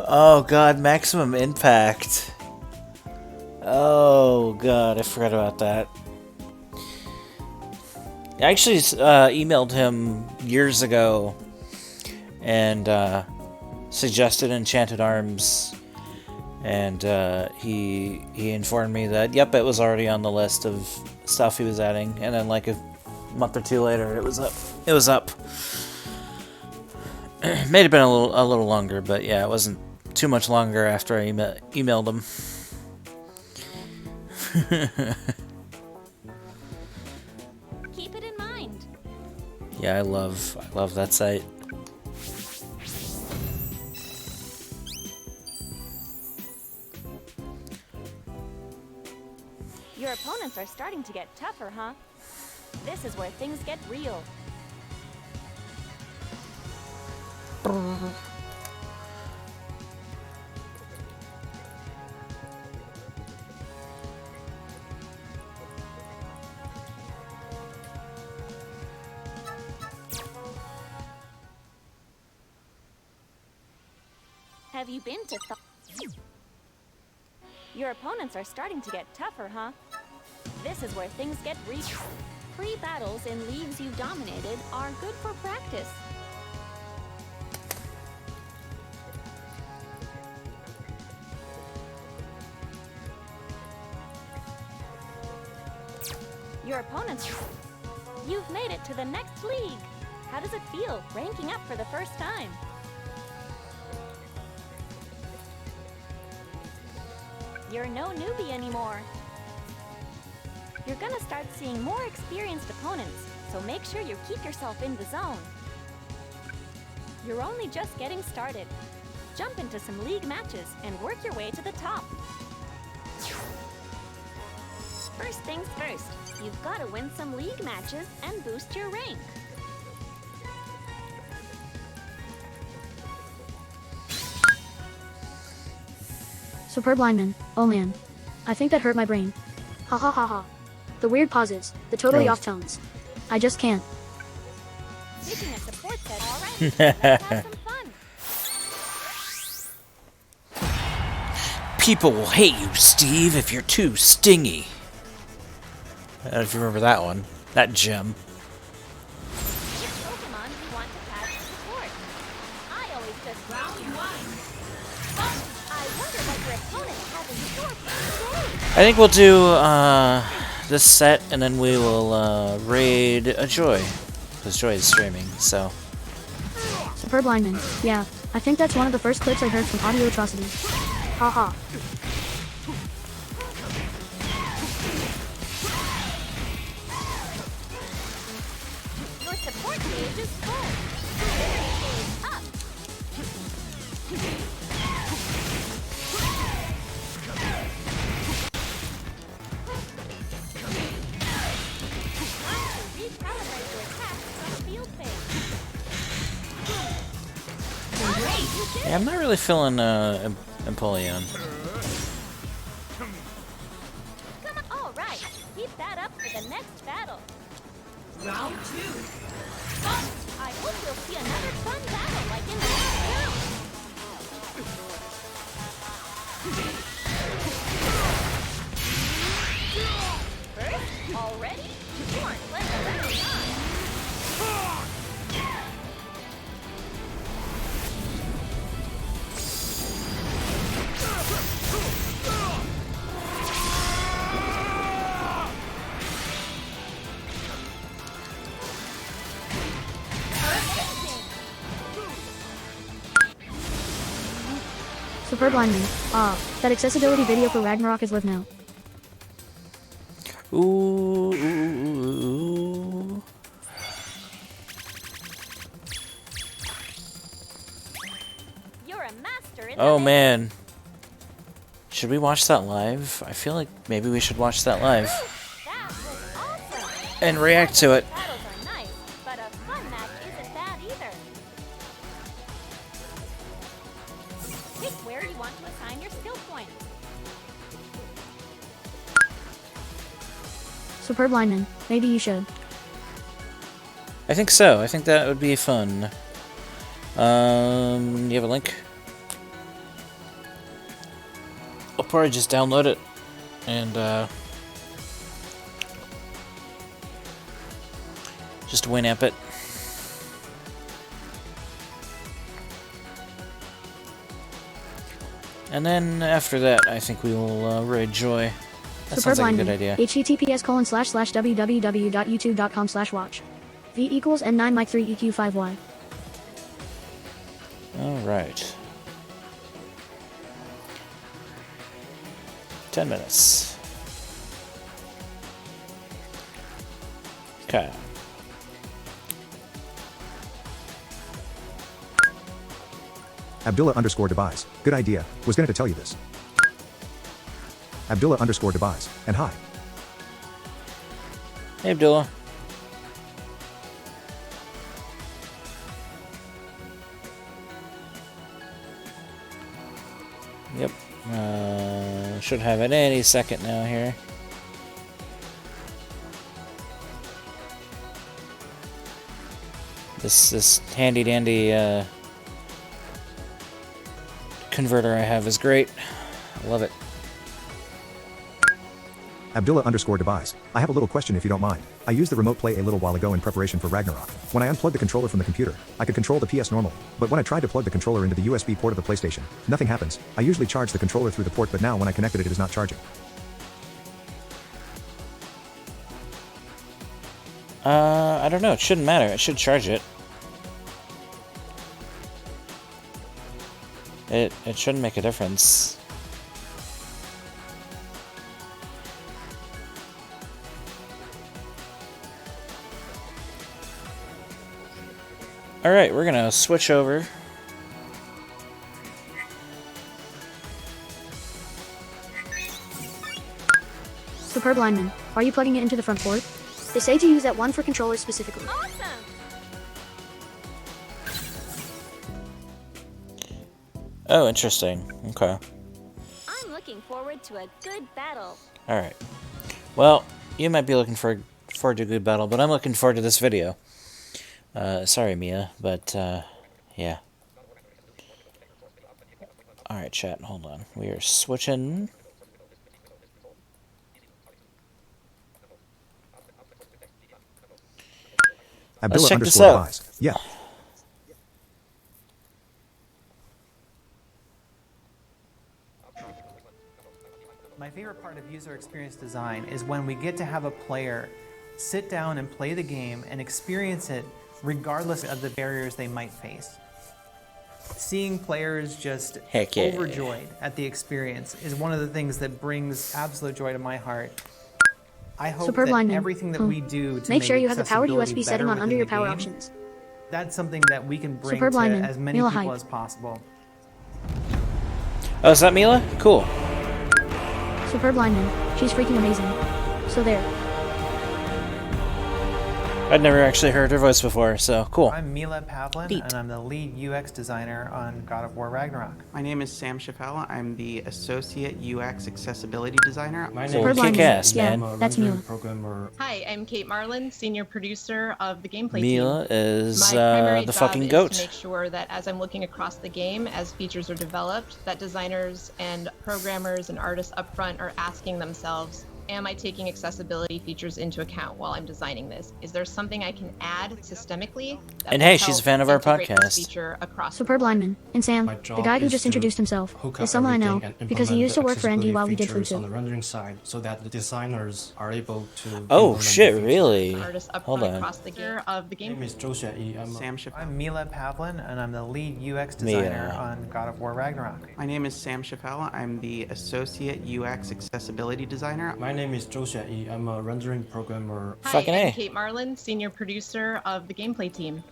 Oh god, maximum impact. Oh god, I forgot about that. I actually emailed him years ago and suggested Enchanted Arms, and he informed me that yep, it was already on the list of stuff he was adding, and then like a month or two later, it was up. It was up. May have been a little longer, but yeah, it wasn't too much longer after I emailed him. Keep it in mind. Yeah, I love that site. Your opponents are starting to get tougher, huh? This is where things get real. Have you been to Your opponents are starting to get tougher, huh? This is where things get real. Free battles in leagues you've dominated are good for practice. Your opponents... You've made it to the next league! How does it feel, ranking up for the first time? You're no newbie anymore. You're gonna start seeing more experienced opponents, so make sure you keep yourself in the zone. You're only just getting started. Jump into some league matches and work your way to the top. First things first, you've got to win some league matches and boost your rank. Superb lineman. Oh man. I think that hurt my brain. Ha ha ha ha. The weird pauses, the totally off tones. I just can't. Picking a support set, all right. Let's have some fun. People will hate you, Steve, if you're too stingy. I don't know if you remember that one. That gem. Which Pokemon do you want to pass to support? I always just round one. I wonder what your opponent has in store for today. I think we'll do this set, and then we will raid a Joy, because Joy is streaming. So. Superb lineman. Yeah, I think that's one of the first clips I heard from Audio Atrocities. Ha ha. Your support gauge is full. Gauge up. Time to recalibrate your attacks from field phase. Yeah, I'm not really feeling Empoleon. Come on. All right. Keep that up for the next battle. Round 2. I hope you'll see another fun battle like in the last round. First, already? You aren't letting a round on. Superb lineman. Ah, that accessibility video for Ragnarok is live now. Ooh, ooh, ooh. You're a master in Oh the man. Should we watch that live? I feel like maybe we should watch that live. That was awesome. And react to it. Battles are nice, but a fun match isn't bad either. Pick where you want to assign your skill points. Superb lineman. Maybe you should. I think so. I think that would be fun. You have a link? I'll probably just download it and just Winamp it. And then after that, I think we will raid Joy. That Superb sounds like a lineman. good idea. https://www.youtube.com/watch. V equals N9 Mike 3 EQ 5Y. Alright. 10 minutes. Okay. Abdullah underscore Debise. Good idea. Was going to tell you this. Abdullah underscore Debise. And hi. Hey, Abdullah. Yep. Should have it any second now here. This handy dandy converter I have is great. I love it. Abdullah underscore Debise. I have a little question if you don't mind. I used the remote play a little while ago in preparation for Ragnarok. When I unplugged the controller from the computer, I could control the PS normal. But when I tried to plug the controller into the USB port of the PlayStation, nothing happens. I usually charge the controller through the port, but now when I connected it, it is not charging. I don't know. It shouldn't matter. It should charge it. It shouldn't make a difference. Alright, we're gonna switch over. Superb lineman. Are you plugging it into the front port? They say to use that one for controllers specifically. Awesome! Oh, interesting. Okay. I'm looking forward to a good battle. Alright. Well, you might be looking forward to a good battle, but I'm looking forward to this video. Sorry, Mia, but, yeah. Alright, chat, hold on. We are switching. Abdullah check this underscore out. Debise. Yeah. My favorite part of user experience design is when we get to have a player sit down and play the game and experience it regardless of the barriers they might face. Seeing players just Heck yeah. overjoyed at the experience is one of the things that brings absolute joy to my heart. I hope Superb that lineman. everything that we do to Make sure you have the powered accessibility USB setting better on under within your the power game, options. that's something that we can bring Superb to lineman. as many Mila people hype. as possible. Oh, is that Mila? Cool. Superb lineman. She's freaking amazing. So there. I'd never actually heard her voice before, so cool. I'm Mila Pavlin, Neat. and I'm the lead UX designer on God of War Ragnarok. My name is Sam Chaffel. I'm the Associate UX Accessibility Designer. My Well, Superb lineman. kick-ass, Yeah, man. that's Mila. Programmer. Hi, I'm Kate Marlin, senior producer of the gameplay Mila team. is My primary the job fucking is goat. to make sure that as I'm looking across the game, as features are developed, that designers and programmers and artists up front are asking themselves, am I taking accessibility features into account while I'm designing this? Is there something I can add systemically? That And will hey, she's a help fan of our integrate this podcast. feature across Superb lineman. And Sam, My the job guy who is just to introduced himself, hook is up someone I know everything and because he implement used to the work for ND accessibility while we did features food on the too. rendering side so that the designers are able to Oh implement shit, the features. really? artists up Hold front on. across the game of the My name game. is Zhou Xueyi. I'm Sam Chaffel. I'm Mila Pavlin, and I'm the lead UX designer Mia. on God of War Ragnarok. My name is Sam Chaffel. I'm the Associate UX Accessibility Designer. My name is Zhou Xueyi. I'm a rendering programmer. Hi, Fucking I'm A. Kate Marlin, senior producer of the gameplay team.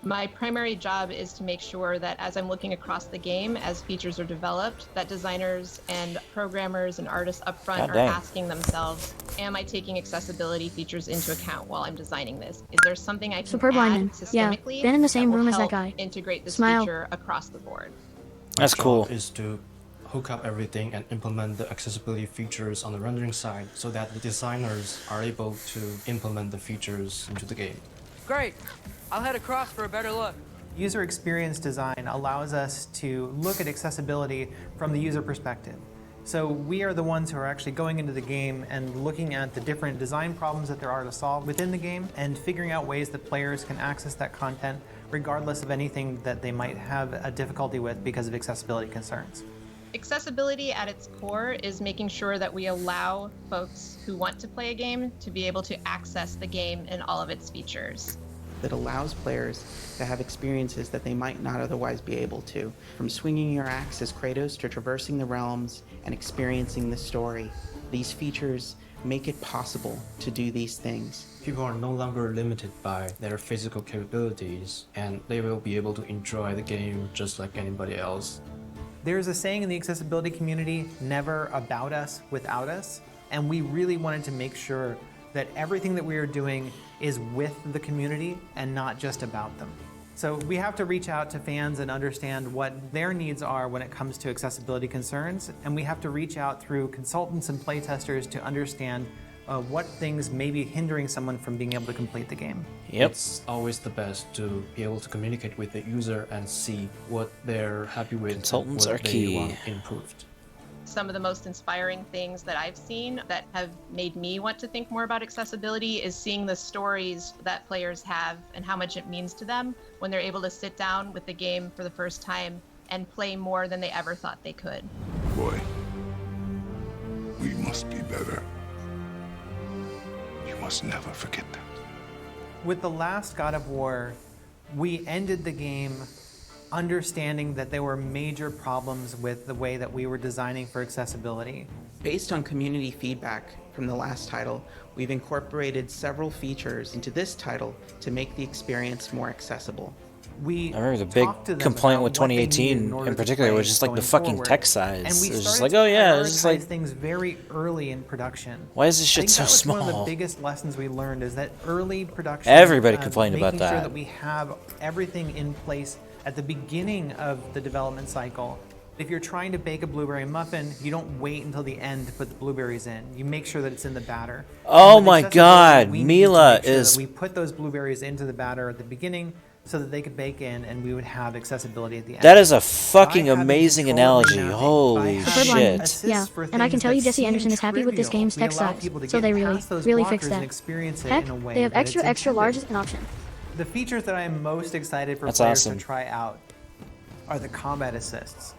My primary job is to make sure that as I'm looking across the game, as features are developed, that designers and programmers and artists up front God are dang. asking themselves, am I taking accessibility features into account while I'm designing this? Is there something I can Superb add lineman. Yeah, systemically been in the that same will room as that help guy. integrate this Smile. feature across the board? My That's job cool. is to hook up everything and implement the accessibility features on the rendering side so that the designers are able to implement the features into the game. Great. I'll head across for a better look. User experience design allows us to look at accessibility from the user perspective. So we are the ones who are actually going into the game and looking at the different design problems that there are to solve within the game and figuring out ways that players can access that content regardless of anything that they might have a difficulty with because of accessibility concerns. Accessibility at its core is making sure that we allow folks who want to play a game to be able to access the game and all of its features. That allows players to have experiences that they might not otherwise be able to. From swinging your axe as Kratos to traversing the realms and experiencing the story. These features make it possible to do these things. People are no longer limited by their physical capabilities, and they will be able to enjoy the game just like anybody else. There's a saying in the accessibility community, never about us without us, and we really wanted to make sure that everything that we are doing is with the community and not just about them. So we have to reach out to fans and understand what their needs are when it comes to accessibility concerns, and we have to reach out through consultants and playtesters to understand what things may be hindering someone from being able to complete the game. Yep. It's always the best to be able to communicate with the user and see what they're happy with, Consultants what are they key. want improved. Some of the most inspiring things that I've seen that have made me want to think more about accessibility is seeing the stories that players have and how much it means to them when they're able to sit down with the game for the first time and play more than they ever thought they could. Boy, we must be better. You must never forget that. With the last God of War, we ended the game understanding that there were major problems with the way that we were designing for accessibility. Based on community feedback from the last title, we've incorporated several features into this title to make the experience more accessible. We I remember the big talked to them complaint about with what they needed 2018 order in to particular play was just like the going fucking forward. text size. And It we was just started like, oh to yeah, it's just prioritize like, things very early in production. why is this I shit think so that was small? one of the biggest lessons we learned is that early production. Everybody complained about making sure that. that we have everything in place at the beginning of the development cycle. If you're trying to bake a blueberry muffin, you don't wait until the end to put the blueberries in. You make sure that it's in the batter. Oh And with my accessibility, God, we needed to Mila make sure that is- we put those blueberries into the batter at the beginning so that they could bake in, and we would have accessibility at the end. That is a fucking By having amazing control of the analogy. mapping, by Holy having Superb shit. alignment. assists Yeah, for and I can things tell you that Jesse seem Anderson is happy with this trivial, game's we text allow size, people to so get they really, past those really blockers fixed and that. experience it Heck, in a way they have that extra, it's extra intended. large as an option. The features that I am most excited for That's players awesome. to try out are the combat assists.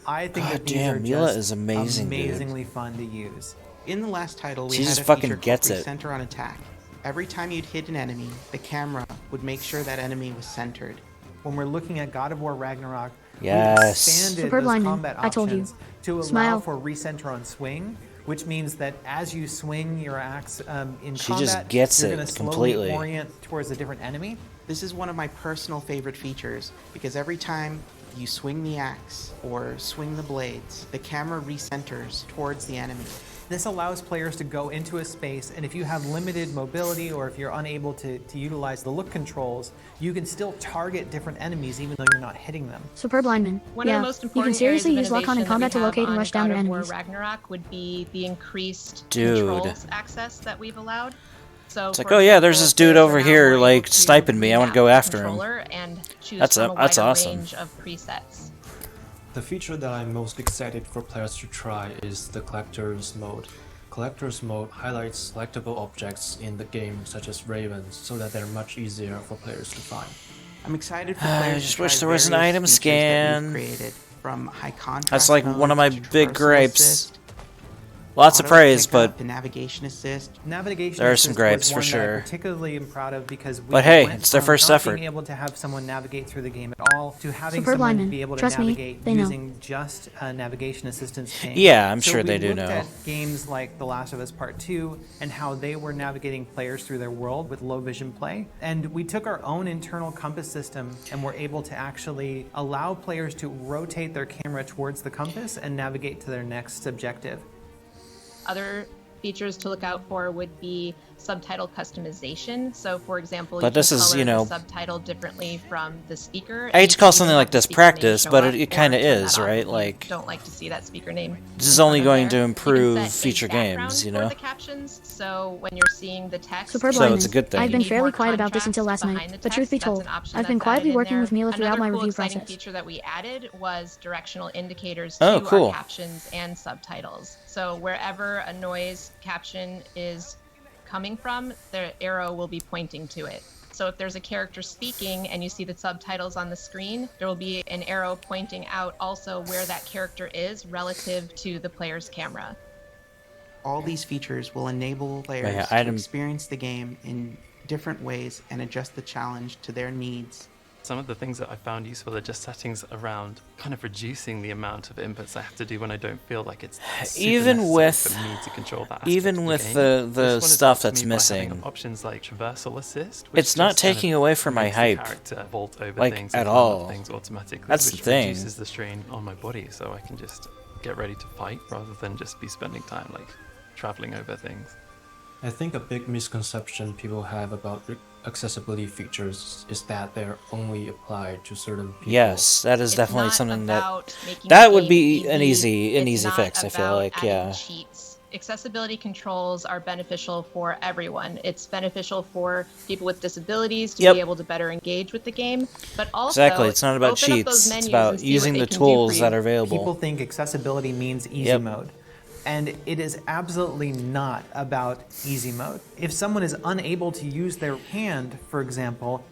I think God that these damn, are Mila just is amazing, dude. amazingly fun to use. In the last title, we She had just a fucking feature gets called it. Recenter on Attack. Every time you'd hit an enemy, the camera would make sure that enemy was centered. When we're looking at God of War Ragnarok, Yes. we expanded Superb those lineman. combat I told you. options to allow Smile. for recenter on swing, which means that as you swing your axe in She combat, just gets you're it going to slowly completely. orient towards a different enemy. This is one of my personal favorite features because every time you swing the axe or swing the blades, the camera recenters towards the enemy. This allows players to go into a space, and if you have limited mobility or if you're unable to utilize the look controls, you can still target different enemies even though you're not hitting them. Superb lineman. One of Yeah, the most you important can seriously areas use of lock-on in innovation combat that to we locate have and on rush down God your of War enemies. Ragnarok would be the increased Dude. controls access that we've allowed. So It's like, for oh yeah, there's example, this dude players over are now here, more like, able to sniping me. I wanna remap go the after him. controller and choose That's from a- a that's wider awesome. range of presets. The feature that I'm most excited for players to try is the Collector's Mode. Collector's Mode highlights selectable objects in the game, such as ravens, so that they're much easier for players to find. I'm excited for I players just to wish try there was an various item features that scan. we've created, from high contrast That's like one of my modes to big traversal gripes. assist, Lots of auto praise, pickup, but and navigation assist. Navigation There are some assist gripes was for one that sure. I particularly am proud of because we But hey, went it's their from first not effort. being able to have someone navigate through the game at all to having Superb someone lineman. be able to Trust me, navigate they know. using just a navigation assistance pane. Yeah, I'm So sure we they do looked know. at games like The Last of Us Part 2 and how they were navigating players through their world with low vision play. And we took our own internal compass system and were able to actually allow players to rotate their camera towards the compass and navigate to their next objective. Other features to look out for would be subtitle customization. So, for example, But you this can is, color you know, the subtitle differently from the speaker. I hate and to you call can something even like have the this speaker name practice, show but up it or kind of turn that is, off right? if you Like, don't like to see that speaker name. this is in only front of going to there. improve You can set a future background games, you for know? the captions, so when you're seeing the text, Superb So it's a alignment. good thing. I've you been need fairly more quiet about this until last contrast night, behind the but truth be text. That's told, an option I've been that's quietly added in working there. with Mila throughout Another my cool, review exciting process. feature that we added was directional indicators Oh, to cool. our captions and subtitles. So wherever a noise caption is coming from, the arrow will be pointing to it. So if there's a character speaking and you see the subtitles on the screen, there will be an arrow pointing out also where that character is relative to the player's camera. All these features will enable players yeah, to item- experience the game in different ways and adjust the challenge to their needs. Some of the things that I found useful are just settings around kind of reducing the amount of inputs I have to do when I don't feel like it's super Even necessary with for me to control that aspect even of with game. the This one stuff has helped that's me by having missing, options like traversal assist, which it's not just kind taking of away from my makes the hype, character vault over like, things at and climb up all. things automatically, That's the which thing. reduces the strain on my body, so I can just get ready to fight rather than just be spending time like traveling over things. I think a big misconception people have about accessibility features is that they're only applied to certain people. Yes, that is It's definitely not something about that making that the would game be an easy. easy It's not fix. I feel about like, adding yeah. cheats. Accessibility controls are beneficial for everyone. It's beneficial for people with disabilities to Yep. be able to better engage with the game, but also Exactly, it's not about open up those cheats, it's menus about and see using what the they can do for tools that you. are available. People think accessibility means easy Yep. mode. And it is absolutely not about easy mode. If someone is unable to use their hand, for example,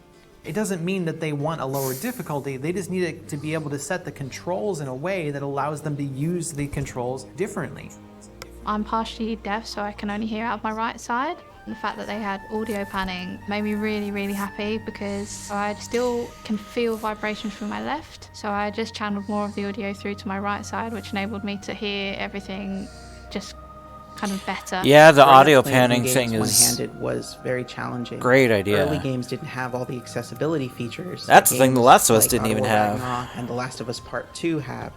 it doesn't mean that they want a lower difficulty. They just need it to be able to set the controls in a way that allows them to use the controls differently. I'm partially deaf, so I can only hear out of my right side. And the fact that they had audio panning made me really, really happy because I still can feel vibrations from my left. So I just channeled more of the audio through to my right side, which enabled me to hear everything just kind of better. Yeah, the Growing up audio playing panning games thing is one-handed was very challenging. great idea. Early games didn't have all the accessibility features. That's the thing the Games Last of Us like didn't God of even War have. Ragnarok and The Last of Us Part 2 have.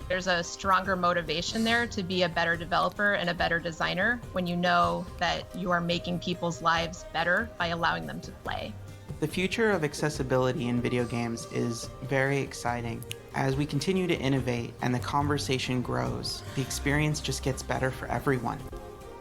There's a stronger motivation there to be a better developer and a better designer when you know that you are making people's lives better by allowing them to play. The future of accessibility in video games is very exciting. As we continue to innovate and the conversation grows, the experience just gets better for everyone.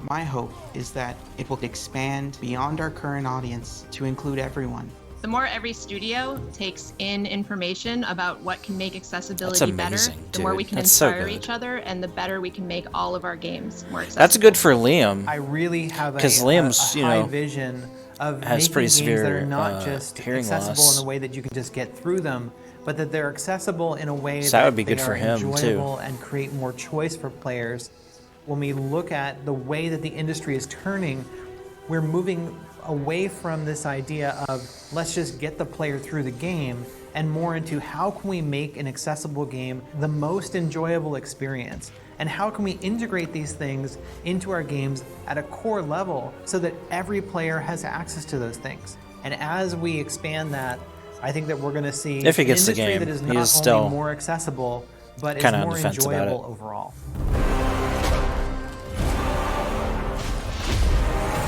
My hope is that it will expand beyond our current audience to include everyone. The more every studio takes in information about what can make accessibility better, amazing, the more we dude. can That's so inspire good. each other, and the better we can make all of our games more accessible. That's good for Liam. I really have a, 'Cause a, Liam's, a you high know, vision of has making pretty games that severe, are not just hearing accessible loss. in a way that you can just get through them, but that they're accessible in a way So that would be they good for are him, too. enjoyable and create more choice for players. When we look at the way that the industry is turning, we're moving away from this idea of let's just get the player through the game and more into how can we make an accessible game the most enjoyable experience, and how can we integrate these things into our games at a core level so that every player has access to those things. And as we expand that, I think that we're going to see If he an gets the industry game, that is he not is still only more accessible but is kinda on more the fence about enjoyable it. overall.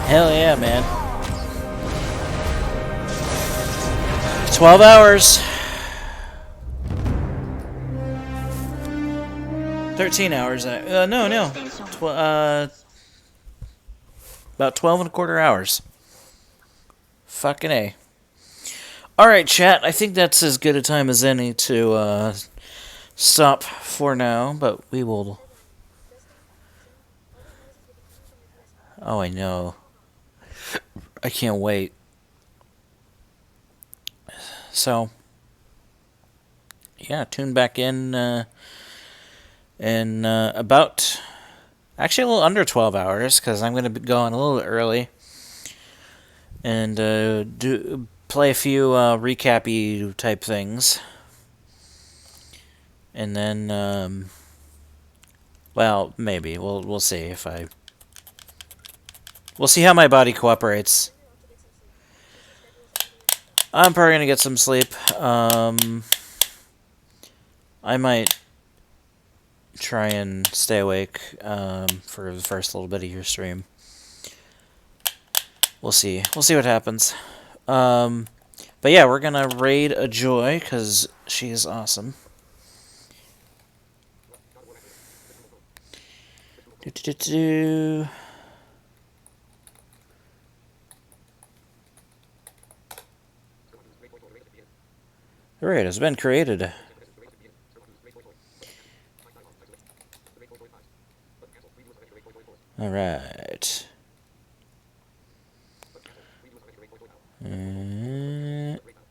Hell yeah, man. 12 hours. 13 hours. No. About 12 and a quarter hours. Fucking A. Alright, chat. I think that's as good a time as any to stop for now, but we will... Oh, I know. I can't wait. So, yeah, tune back in about, actually a little under 12 hours, because I'm going to be going a little early, and play a few recap-y type things, and then, well, maybe, we'll see if we'll see how my body cooperates. I'm probably gonna get some sleep. I might try and stay awake for the first little bit of your stream. We'll see. We'll see what happens. But yeah, we're gonna raid a Joy because she is awesome. The raid has been created. Alright.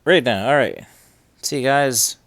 Raid now, alright. See you guys.